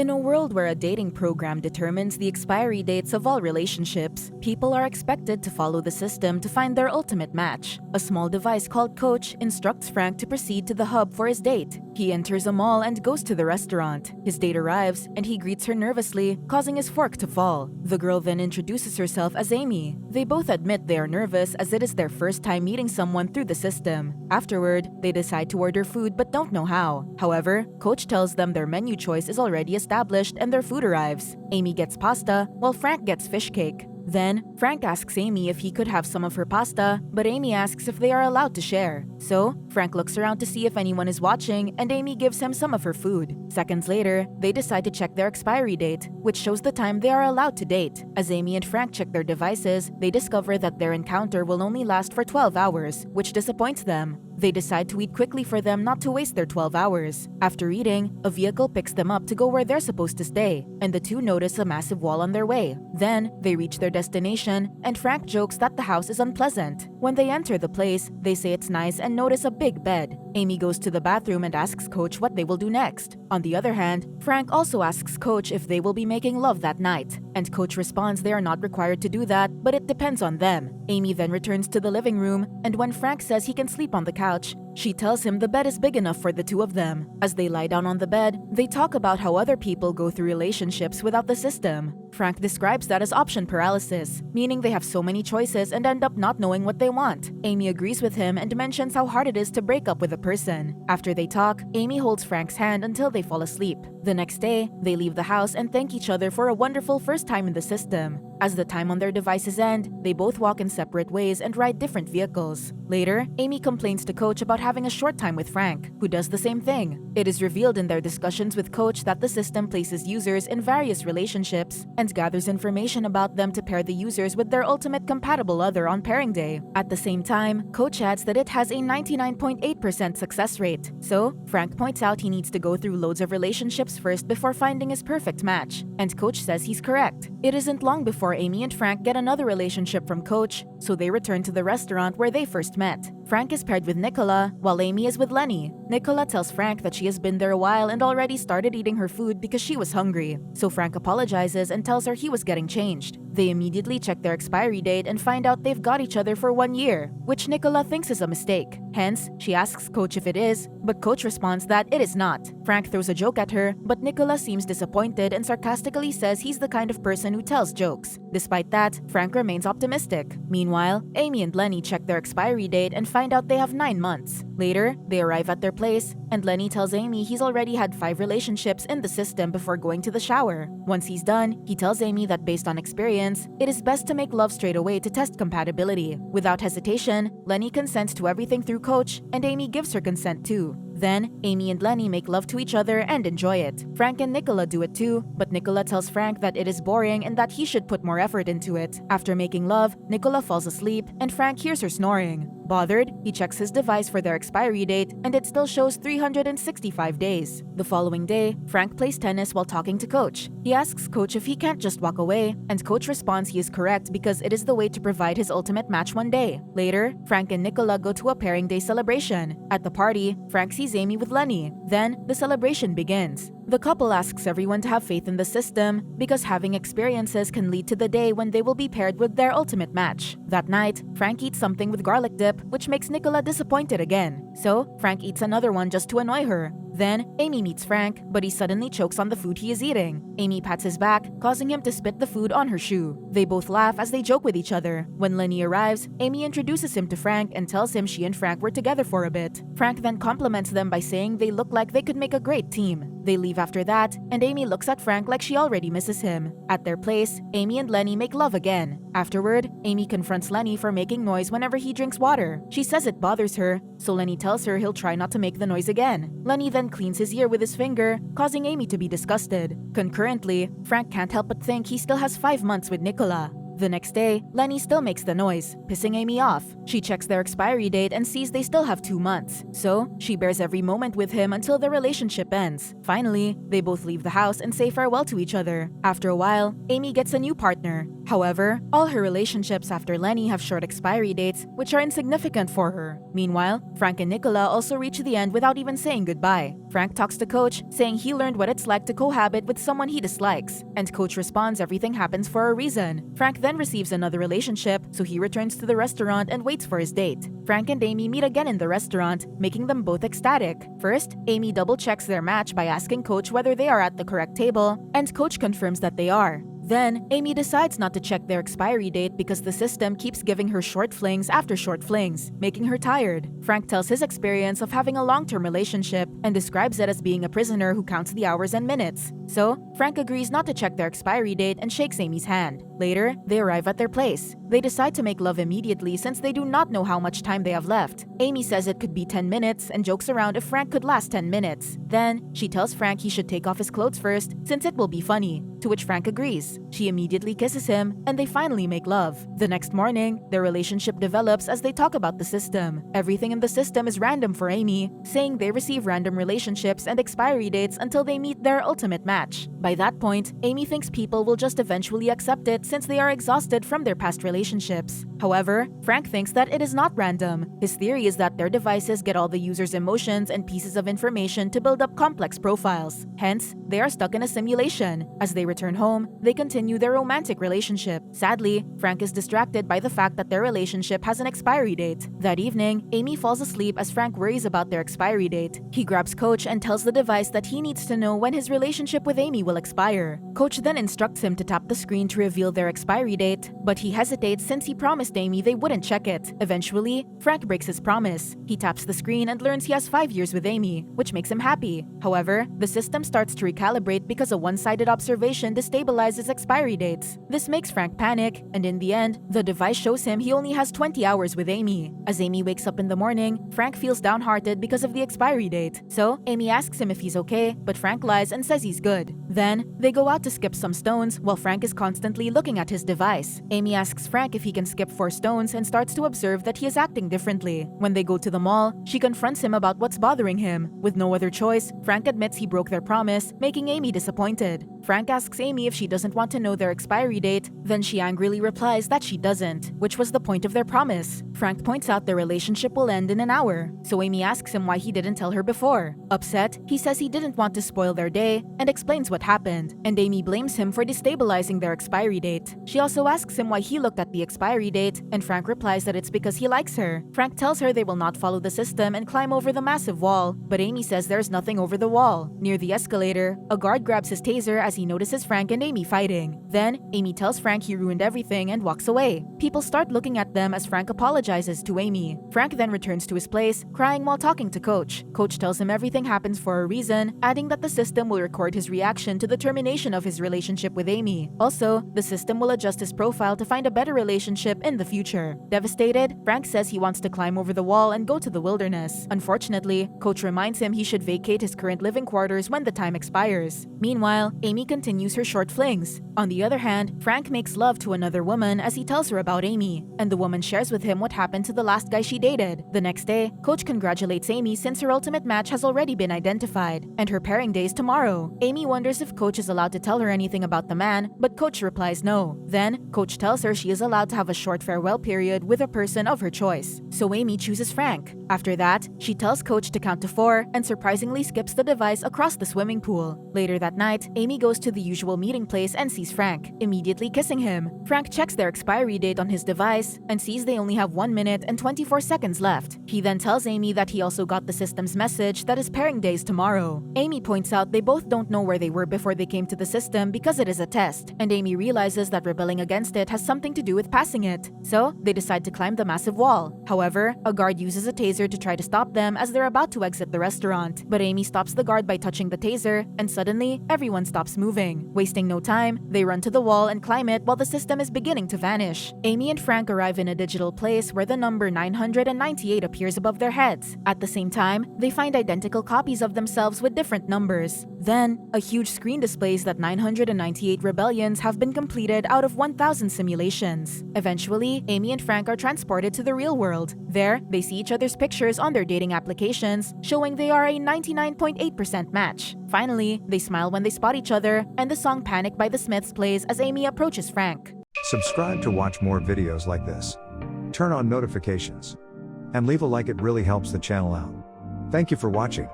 In a world where a dating program determines the expiry dates of all relationships, people are expected to follow the system to find their ultimate match. A small device called Coach instructs Frank to proceed to the hub for his date. He enters a mall and goes to the restaurant. His date arrives, and he greets her nervously, causing his fork to fall. The girl then introduces herself as Amy. They both admit they are nervous as it is their first time meeting someone through the system. Afterward, they decide to order food but don't know how. However, Coach tells them their menu choice is already established and their food arrives. Amy gets pasta, while Frank gets fish cake. Then, Frank asks Amy if he could have some of her pasta, but Amy asks if they are allowed to share. So, Frank looks around to see if anyone is watching, and Amy gives him some of her food. Seconds later, they decide to check their expiry date, which shows the time they are allowed to date. As Amy and Frank check their devices, they discover that their encounter will only last for 12 hours, which disappoints them. They decide to eat quickly for them not to waste their 12 hours. After eating, a vehicle picks them up to go where they're supposed to stay, and the two notice a massive wall on their way. Then, they reach their destination, and Frank jokes that the house is unpleasant. When they enter the place, they say it's nice and notice a big bed. Amy goes to the bathroom and asks Coach what they will do next. On the other hand, Frank also asks Coach if they will be making love that night, and Coach responds they are not required to do that, but it depends on them. Amy then returns to the living room, and when Frank says he can sleep on the couch, she tells him the bed is big enough for the two of them. As they lie down on the bed, they talk about how other people go through relationships without the system. Frank describes that as option paralysis, meaning they have so many choices and end up not knowing what they want. Amy agrees with him and mentions how hard it is to break up with a person. After they talk, Amy holds Frank's hand until they fall asleep. The next day, they leave the house and thank each other for a wonderful first time in the system. As the time on their devices end, they both walk in separate ways and ride different vehicles. Later, Amy complains to Coach about having a short time with Frank, who does the same thing. It is revealed in their discussions with Coach that the system places users in various relationships and gathers information about them to pair the users with their ultimate compatible other on pairing day. At the same time, Coach adds that it has a 99.8% success rate. So, Frank points out he needs to go through loads of relationships first before finding his perfect match, and Coach says he's correct. It isn't long before Amy and Frank get another relationship from Coach, so they return to the restaurant where they first met. Frank is paired with Nicola, while Amy is with Lenny. Nicola tells Frank that she has been there a while and already started eating her food because she was hungry, so Frank apologizes and tells her he was getting changed. They immediately check their expiry date and find out they've got each other for 1 year, which Nicola thinks is a mistake. Hence, she asks Coach if it is, but Coach responds that it is not. Frank throws a joke at her, but Nicola seems disappointed and sarcastically says he's the kind of person who tells jokes. Despite that, Frank remains optimistic. Meanwhile, Amy and Lenny check their expiry date and find out they have 9 months. Later, they arrive at their place, and Lenny tells Amy he's already had 5 relationships in the system before going to the shower. Once he's done, he tells Amy that based on experience, it is best to make love straight away to test compatibility. Without hesitation, Lenny consents to everything through Coach, and Amy gives her consent too. Then, Amy and Lenny make love to each other and enjoy it. Frank and Nicola do it too, but Nicola tells Frank that it is boring and that he should put more effort into it. After making love, Nicola falls asleep, and Frank hears her snoring. Bothered, he checks his device for their expiry date, and it still shows 365 days. The following day, Frank plays tennis while talking to Coach. He asks Coach if he can't just walk away, and Coach responds he is correct because it is the way to provide his ultimate match one day. Later, Frank and Nicola go to a pairing day celebration. At the party, Frank sees Amy with Lenny. Then, the celebration begins. The couple asks everyone to have faith in the system because having experiences can lead to the day when they will be paired with their ultimate match. That night, Frank eats something with garlic dip, which makes Nicola disappointed again. So, Frank eats another one just to annoy her. Then, Amy meets Frank, but he suddenly chokes on the food he is eating. Amy pats his back, causing him to spit the food on her shoe. They both laugh as they joke with each other. When Lenny arrives, Amy introduces him to Frank and tells him she and Frank were together for a bit. Frank then compliments them by saying they look like they could make a great team. They leave after that, and Amy looks at Frank like she already misses him. At their place, Amy and Lenny make love again. Afterward, Amy confronts Lenny for making noise whenever he drinks water. She says it bothers her, so Lenny tells her he'll try not to make the noise again. Lenny then cleans his ear with his finger, causing Amy to be disgusted. Concurrently, Frank can't help but think he still has 5 months with Nicola. The next day, Lenny still makes the noise, pissing Amy off. She checks their expiry date and sees they still have 2 months. So, she bears every moment with him until their relationship ends. Finally, they both leave the house and say farewell to each other. After a while, Amy gets a new partner. However, all her relationships after Lenny have short expiry dates, which are insignificant for her. Meanwhile, Frank and Nicola also reach the end without even saying goodbye. Frank talks to Coach, saying he learned what it's like to cohabit with someone he dislikes, and Coach responds everything happens for a reason. Frank then receives another relationship, so he returns to the restaurant and waits for his date. Frank and Amy meet again in the restaurant, making them both ecstatic. First, Amy double-checks their match by asking Coach whether they are at the correct table, and Coach confirms that they are. Then, Amy decides not to check their expiry date because the system keeps giving her short flings after short flings, making her tired. Frank tells his experience of having a long-term relationship and describes it as being a prisoner who counts the hours and minutes. So, Frank agrees not to check their expiry date and shakes Amy's hand. Later, they arrive at their place. They decide to make love immediately since they do not know how much time they have left. Amy says it could be 10 minutes and jokes around if Frank could last 10 minutes. Then, she tells Frank he should take off his clothes first since it will be funny, to which Frank agrees. She immediately kisses him, and they finally make love. The next morning, their relationship develops as they talk about the system. Everything in the system is random for Amy, saying they receive random relationships and expiry dates until they meet their ultimate match. By that point, Amy thinks people will just eventually accept it since they are exhausted from their past relationships. However, Frank thinks that it is not random. His theory is that their devices get all the user's emotions and pieces of information to build up complex profiles. Hence, they are stuck in a simulation. As they return home, they continue their romantic relationship. Sadly, Frank is distracted by the fact that their relationship has an expiry date. That evening, Amy falls asleep as Frank worries about their expiry date. He grabs Coach and tells the device that he needs to know when his relationship with Amy will expire. Coach then instructs him to tap the screen to reveal their expiry date, but he hesitates since he promised Amy they wouldn't check it. Eventually, Frank breaks his promise. He taps the screen and learns he has 5 years with Amy, which makes him happy. However, the system starts to recalibrate because a one-sided observation destabilizes expiry dates. This makes Frank panic, and in the end, the device shows him he only has 20 hours with Amy. As Amy wakes up in the morning, Frank feels downhearted because of the expiry date. So, Amy asks him if he's okay, but Frank lies and says he's good. Then, they go out to skip some stones while Frank is constantly looking at his device. Amy asks Frank if he can skip 4 stones and starts to observe that he is acting differently. When they go to the mall, she confronts him about what's bothering him. With no other choice, Frank admits he broke their promise, making Amy disappointed. Frank asks Amy if she doesn't want to know their expiry date, then she angrily replies that she doesn't, which was the point of their promise. Frank points out their relationship will end in an hour, so Amy asks him why he didn't tell her before. Upset, he says he didn't want to spoil their day and explains what happened, and Amy blames him for destabilizing their expiry date. She also asks him why he looked at the expiry date, and Frank replies that it's because he likes her. Frank tells her they will not follow the system and climb over the massive wall, but Amy says there's nothing over the wall. Near the escalator, a guard grabs his taser as he notices Frank and Amy fighting. Then, Amy tells Frank he ruined everything and walks away. People start looking at them as Frank apologizes to Amy. Frank then returns to his place, crying while talking to Coach. Coach tells him everything happens for a reason, adding that the system will record his reaction to the termination of his relationship with Amy. Also, the system will adjust his profile to find a better relationship in the future. Devastated, Frank says he wants to climb over the wall and go to the wilderness. Unfortunately, Coach reminds him he should vacate his current living quarters when the time expires. Meanwhile, Amy continues her short flings. On the other hand, Frank makes love to another woman as he tells her about Amy, and the woman shares with him what happened to the last guy she dated. The next day, Coach congratulates Amy since her ultimate match has already been identified, and her pairing day is tomorrow. Amy wonders if Coach is allowed to tell her anything about the man, but Coach replies no. Then, Coach tells her she is allowed to have a short farewell period with a person of her choice, so Amy chooses Frank. After that, she tells Coach to count to 4 and surprisingly skips the device across the swimming pool. Later that night, Amy goes to the usual meeting place and sees Frank, immediately kissing him. Frank checks their expiry date on his device and sees they only have 1 minute and 24 seconds left. He then tells Amy that he also got the system's message that his pairing day is tomorrow. Amy points out they both don't know where they were before they came to the system because it is a test, and Amy realizes that rebelling against it has something to do with passing it. So, they decide to climb the massive wall. However, a guard uses a taser to try to stop them as they're about to exit the restaurant, but Amy stops the guard by touching the taser, and suddenly, everyone stops moving. Wasting no time, they run to the wall and climb it while the system is beginning to vanish. Amy and Frank arrive in a digital place where the number 998 appears above their heads. At the same time, they find identical copies of themselves with different numbers. Then, a huge screen displays that 998 rebellions have been completed out of 1,000 simulations. Eventually, Amy and Frank are transported to the real world. There, they see each other's pictures on their dating applications, showing they are a 99.8% match. Finally, they smile when they spot each other, and the song Panic by the Smiths plays as Amy approaches Frank. Subscribe to watch more videos like this. Turn on notifications. And leave a like, it really helps the channel out. Thank you for watching.